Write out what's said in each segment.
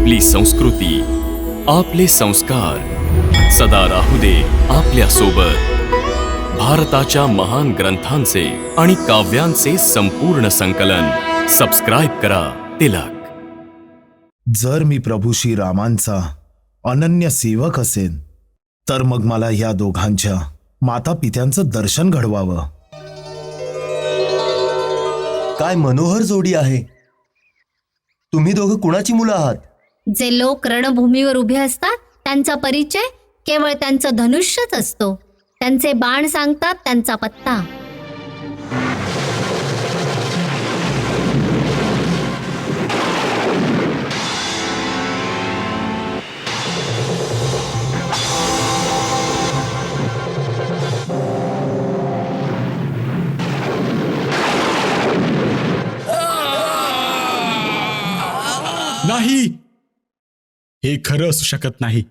आपली संस्कृती, आपले संस्कार सदा राहू दे आपल्या सोबत. भारताच्या महान ग्रंथांचे आणि काव्यांचे संपूर्ण संकलन. सबस्क्राईब करा तिलक. जर मी प्रभू श्री रामांचा अनन्य सेवक असेन तर मग मला या दोघांच्या माता पित्यांचं दर्शन घडवावं. काय मनोहर जोडी आहे. तुम्ही दोघं कुणाची मुलं आहात? जे लोक रणभूमीवर उभे असतात त्यांचा परिचय केवळ त्यांचं धनुष्यच असतो. त्यांचे बाण सांगतात त्यांचा पत्ता. नाही, हे खरं असू शकत नाही.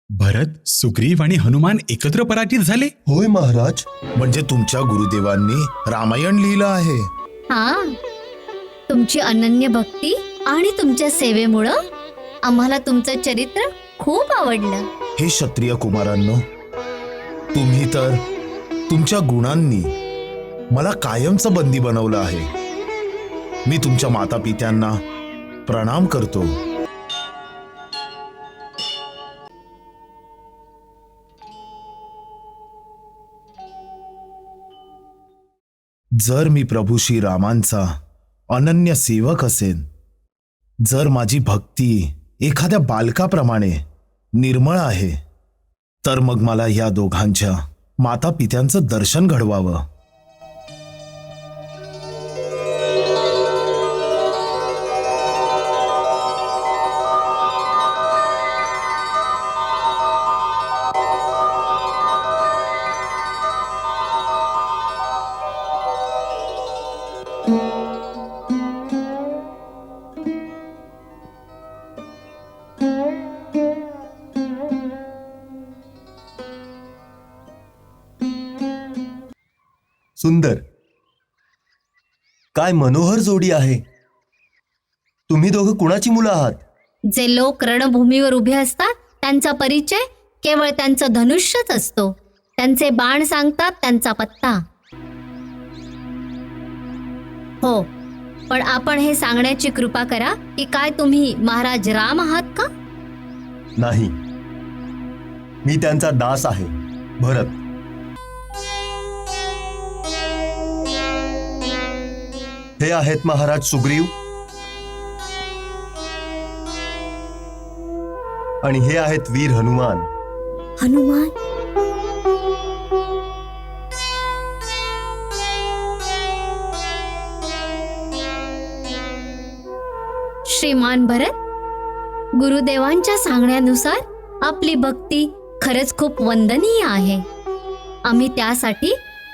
भरत, सुग्रीव आणि हनुमान एकत्र पराजित झाले. होय महाराज. म्हणजे तुमच्या गुरुदेवांनी रामायण लिहिलं आहे. हा, तुमची अनन्य भक्ती आणि तुमच्या सेवेमुळं आम्हाला तुमचं चरित्र खूप आवडलं. हे क्षत्रिय कुमारांनो, तुम्ही तर तुमच्या गुणांनी मला कायमचं बंदी बनवलं आहे. मी तुमच्या माता पित्यांना प्रणाम करतो. जर मी प्रभू श्री रामांचा अनन्य सेवक असेन, जर माझी भक्ती एखाद्या बालकाप्रमाणे निर्मळ आहे, तर मग मला या दोघांच्या माता पित्यांचं दर्शन घडवावं. सुंदर. काय मनोहर जोडी आहे. तुम्ही दोघं कुणाची मुलं आहात? जे लोक रणभूमीवर उभे असतात त्यांचा परिचय केवळ त्यांचं धनुष्यच असतो. त्यांचे बाण सांगतात त्यांचा पत्ता. हो, पण आपण हे सांगण्याची कृपा करा की काय तुम्ही महाराज राम आहात का? नाही, मी त्यांचा दास आहे, भरत. हे आहेत महाराज सुग्रीव आणि हे आहेत वीर हनुमान. हनुमान. श्रीमान भरत, गुरुदेवांच्या सांगण्यानुसार आपली भक्ती खरंच खूप वंदनीय आहे. आम्ही त्यासाठी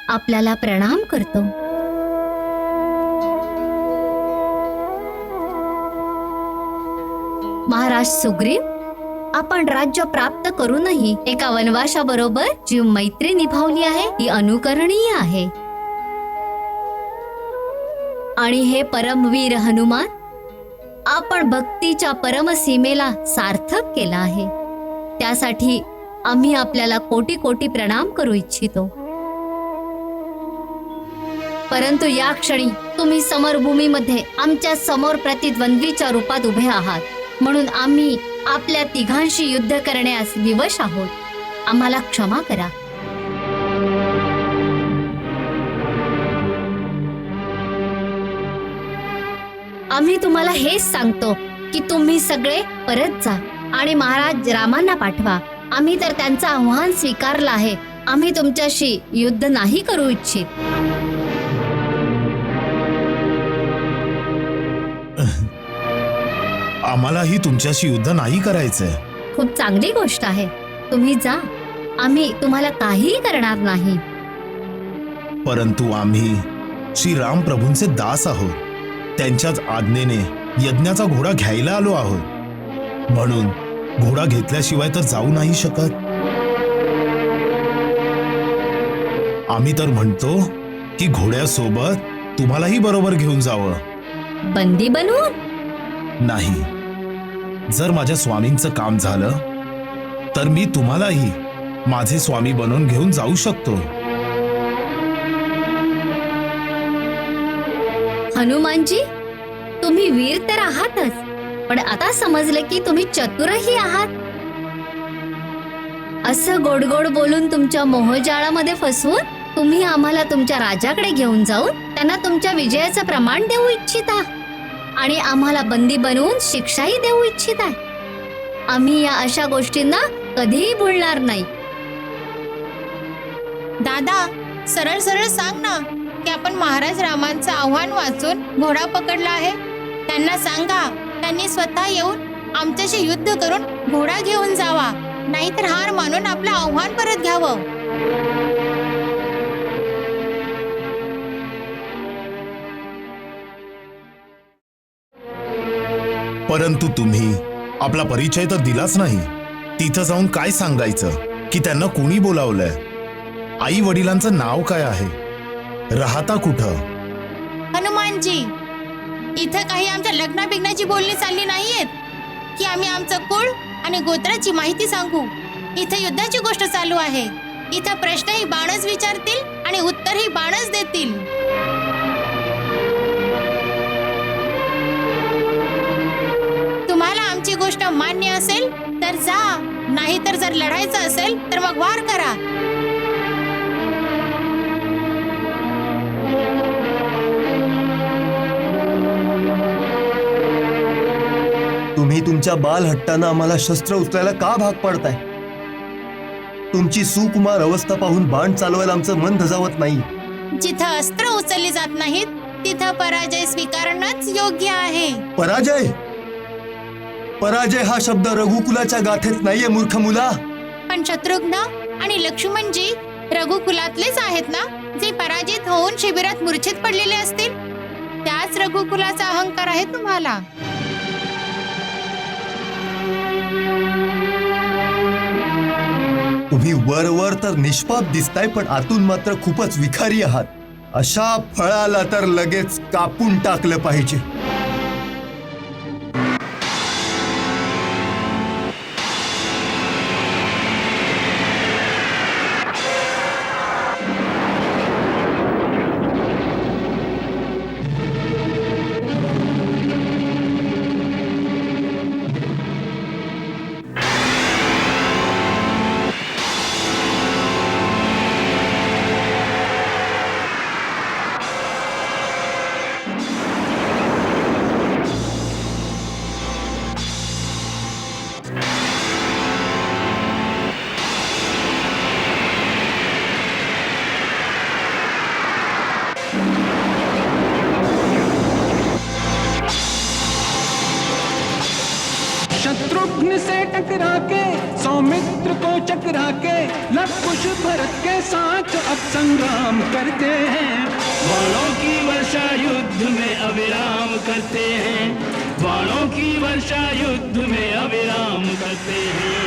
आपल्याला प्रणाम करतो. महाराज सुग्रीव, आपण राज्य प्राप्त करूनही एका वनवाशाबरोबर जी मैत्री निभावली आहे ती अनुकरणीय आहे. आणि हे परमवीर हनुमान, आपण भक्तीच्या परमसीमेला सार्थक केला आहे. त्यासाठी आम्ही आपल्याला कोटी कोटी प्रणाम करू इच्छितो. परंतु या क्षणी तुम्ही समरभूमीमध्ये आमच्या समोर प्रतिद्वंद्वीच्या रूपात उभे आहात, म्हणून आम्ही आपल्या तिघांशी युद्ध करण्यास विवश आहोत. आम्हाला क्षमा करा. आम्ही तुम्हाला हेच सांगतो की तुम्ही सगळे परत जा आणि महाराज रामांना पाठवा. आम्ही तर त्यांचं आव्हान स्वीकारलं आहे. आम्ही तुमच्याशी युद्ध नाही करू इच्छित. आम्हालाही तुमच्याशी युद्ध नाही करायचंय. खूप चांगली गोष्ट आहे. तुम्ही जा, आम्ही तुम्हाला काहीही करणार नाही. परंतु आम्ही श्री राम प्रभूंचे दास आहोत. त्यांच्याच आज्ञेने यज्ञाचा घोडा घ्यायला आलो आहोत. म्हणून घोडा घेतल्याशिवाय तर जाऊ नाही शकत. आम्ही तर म्हणतो की घोड्यासोबत तुम्हालाही बरोबर घेऊन जावं. बंदी बनवून? नाही, जर माझ्या स्वामींचं काम झालं तर मी तुम्हालाही माझे स्वामी बनवून घेऊन जाऊ शकतो. हनुमानजी, तुम्ही वीर तर आहातच, पण आता समजले की तुम्ही चतुरही आहात. असं गोड गोड बोलून तुमच्या मोहजाळामध्ये फसवून तुम्ही आम्हाला तुमच्या राजाकडे घेऊन जाऊन त्यांना तुमच्या विजयाचं प्रमाण देऊ इच्छिता आणि आम्हाला बंदी बनवून शिक्षाही देऊ इच्छिता. आम्ही या अशा गोष्टींना कधीही भुलणार नाही. दादा, सरळ सरळ सांग ना की आपण महाराज रामांचं आव्हान वाचून घोडा पकडला आहे. त्यांना सांगा त्यांनी स्वतः येऊन आमच्याशी युद्ध करून घोडा घेऊन जावा, नाहीतर हार मानून आपलं आव्हान परत घ्यावं. परंतु तुम्ही आपला परिचय तर दिलाच नाही. तिथं जाऊन काय सांगायचं की त्यांना कोणी बोलावलंय? आई वडिलांचं नाव काय आहे? राहता कुठं? हनुमानजी, इथं काही आमच्या लग्ना बिग्नाची बोलणी चालली नाहीयेत की आम्ही आमचं कुळ आणि गोत्राची माहिती सांगू. इथं युद्धाची गोष्ट चालू आहे. इथं प्रश्नही बाणच विचारतील आणि उत्तरही बाणच देतील. तुम्हाला आमची गोष्ट मान्य असेल तर जा, नाही तर जर लढायचं असेल तर मग वार करा. तुम्ही तुमच्या बालहट्टानं आम्हाला शस्त्र उचलायला का भाग पाडताय? तुमची सुकुमार अवस्था पाहून बाण चालवायला आमचं मन धजावत नाही. जिथं अस्त्र उचलली जात नाहीत तिथं पराजय स्वीकारणंच योग्य आहे. पराजय? पराजय हा शब्द रघुकुलाच्या गाथेत नाहीये मूर्ख मुला. पण शत्रुघ्न आणि लक्ष्मणजी रघुकुलातलेच आहेत ना, जे पराजित होऊन शिबिरात मूर्छित पडलेले असतील. त्याच रघुकुलाचा अहंकार आहे तुम्हाला. तुम्ही वरवर तर निष्पाप दिसताय, पण आतून मात्र खूपच विखारी आहात. अशा फळाला तर लगेच कापून टाकलं पाहिजे. शत्रुघ्न से टकरा के सौमित्र को चकरा के लव कुश भरत के साथ अब संग्राम करते हैं। बाणों की वर्षा युद्ध में अविराम करते हैं। बाणों की वर्षा युद्ध में अविराम करते हैं।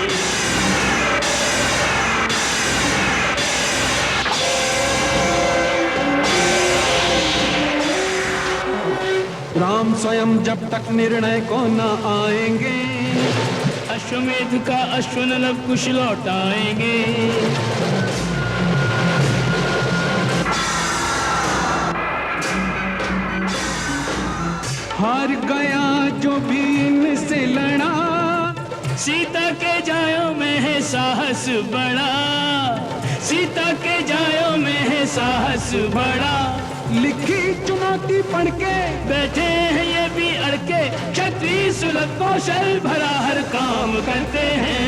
राम स्वयं जब तक निर्णय को न आएंगे, अश्वमेध का अश्वन लव कुश लौटाएंगे। हार गया जो भी इनसे लड़ा, सीता के जायों में है साहस बड़ा। सीता के जायों में है साहस बड़ा। लिखी चुनौती पढ़ के बैठे हैं ये भी अड़के, क्षत्रिय सुलभ कौशल भरा हर काम करते हैं।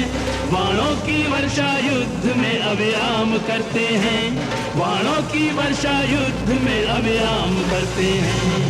बाणों की वर्षा युद्ध में अविराम करते हैं। बाणों की वर्षा युद्ध में अविराम करते हैं।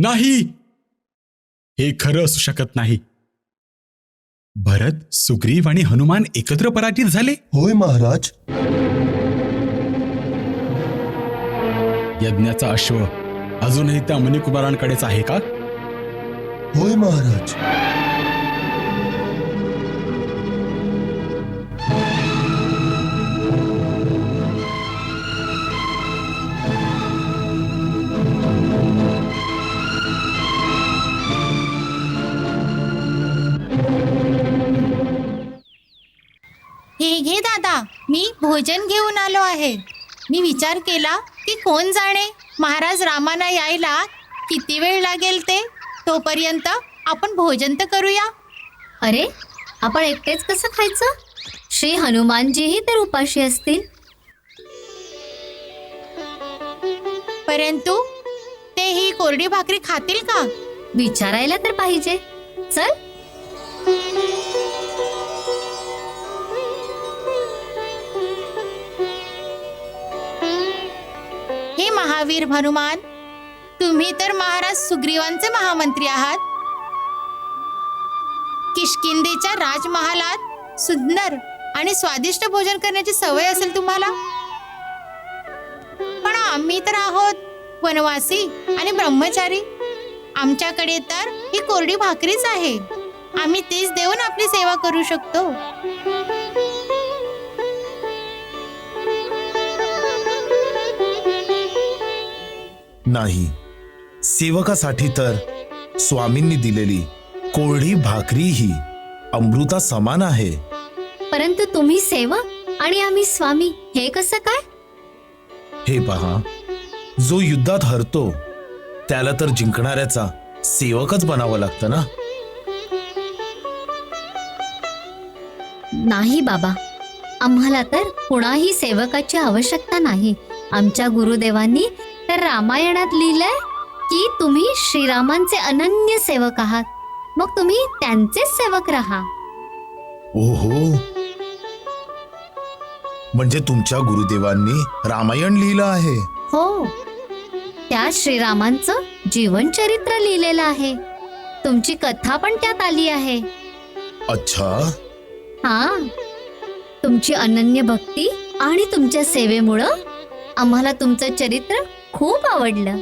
नाही, हे खरं असू शकत नाही. भरत, सुग्रीव आणि हनुमान एकत्र पराजित झाले. होय महाराज. यज्ञाचा अश्व अजूनही त्या मुनिकुमारांकडेच आहे का? होय महाराज. हे घे दादा, मी भोजन घेऊन आलो आहे. मी विचार केला की कोण जाणे महाराज रामाना यायला किती वेळ लागेल ते. तोपर्यंत आपण भोजन तर करूया. अरे, आपण एकटेच कसं खायचं? श्री हनुमानजीही तर उपाशी असतील. परंतु ते ही कोरडी भाकरी खातील का? विचारायला तर पाहिजे. चल. हे महावीर हनुमान, तुम्ही तर महाराज सुग्रीवांचे महामंत्री आहात. किष्किंधेच्या राजमहालात सुंदर आणि स्वादिष्ट भोजन करण्याची सवय असेल तुम्हाला. पण आम्ही तर आहोत वनवासी आणि ब्रह्मचारी. आमच्याकडे तर ही कोरडी भाकरीच आहे. आम्ही तीच देऊन आपली सेवा करू शकतो. नाही, सेवकासाठी तर स्वामींनी दिलेली कोरडी भाकरी ही अमृता समान आहे. परंतु तुम्ही सेवक आणि आम्ही स्वामी, हे कसं काय? हे पहा, जो युद्धात हरतो त्याला तर जिंकणाऱ्याचा सेवकच बनावं लागतं ना. नाही बाबा, आम्हाला तर कुणाही सेवकाची आवश्यकता नाही. आमच्या गुरुदेवांनी तर रामायणात लिहिलंय की तुम्ही श्रीरामांचे अनन्य सेवक आहात. मग तुम्ही त्यांचेच सेवक राहा. ओहो, म्हणजे तुमच्या गुरुदेवांनी रामायण लिहिलं आहे? हो, त्या श्रीरामांचं जीवनचरित्र लिहिलेलं आहे. तुमची कथा पण त्यात आली आहे. अच्छा. हा, तुमची अनन्य भक्ती आणि तुमच्या सेवेमुळं आम्हाला तुमचं चरित्र खूप आवडलं.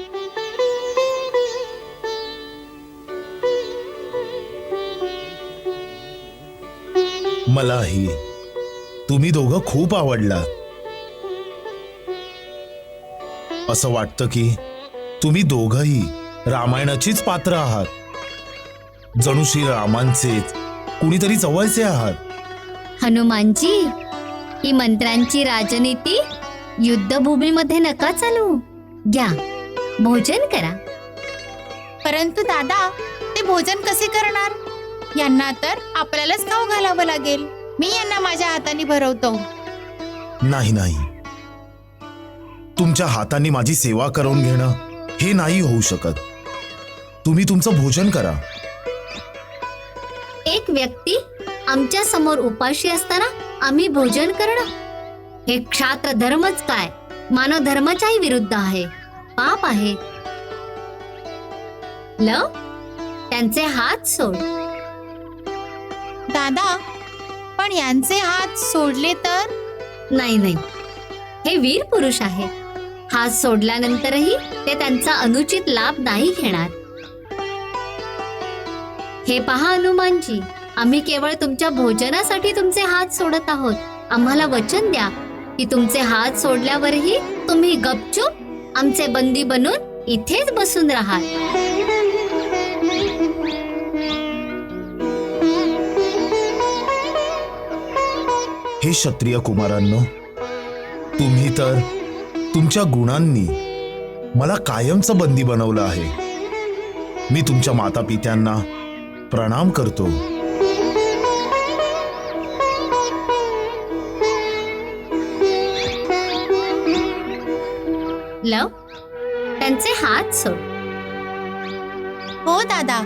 मलाही तुम्ही दोघं खूप आवडलात. असं वाटतं की तुम्ही दोघंही रामायणाचीच पात्र आहात. जणू श्रीरामांचेच कुणीतरी जवळचे आहात. हनुमानजी, ही मंत्र्यांची राजनीती युद्धभूमीमध्ये नका चालू. घ्या, भोजन करा. परंतु दादा, ते भोजन कसे करणार? यांना तर आपल्यालाच खाऊ घालावं लागेल. मी यांना माझ्या हाताने भरवतो. नाही नाही, तुमच्या हातांनी माझी सेवा करून घेणं हे नाही होऊ शकत. तुम्ही तुमचं भोजन करा. एक व्यक्ती आमच्या समोर उपाशी असताना आम्ही भोजन करणं, हे क्षात्र धर्मच काय, मानव धर्माच्याही विरुद्ध आहे. पाप आहे. लव, त्यांचे हात सोड. दादा, पण यांचे हात सोडले तर? नाही नाही, हे वीर पुरुष आहे. हात सोडल्यानंतरही ते त्यांचा अनुचित लाभ नाही घेणार. हे पहा हनुमानजी, आम्ही केवळ तुमच्या भोजनासाठी तुमचे हात सोडत आहोत. आम्हाला वचन द्या की तुमचे हात सोडल्यावरही तुम्ही गपचूप आमचे बंदी बनून इथेच बसून राहाल. हे क्षत्रिय कुमारांनो, तुम्ही तर तुमच्या गुणांनी मला कायमचं बंदी बनवलं आहे. मी तुमच्या माता पित्यांना प्रणाम करतो. लव, त्यांचे हात सोड. हो दादा,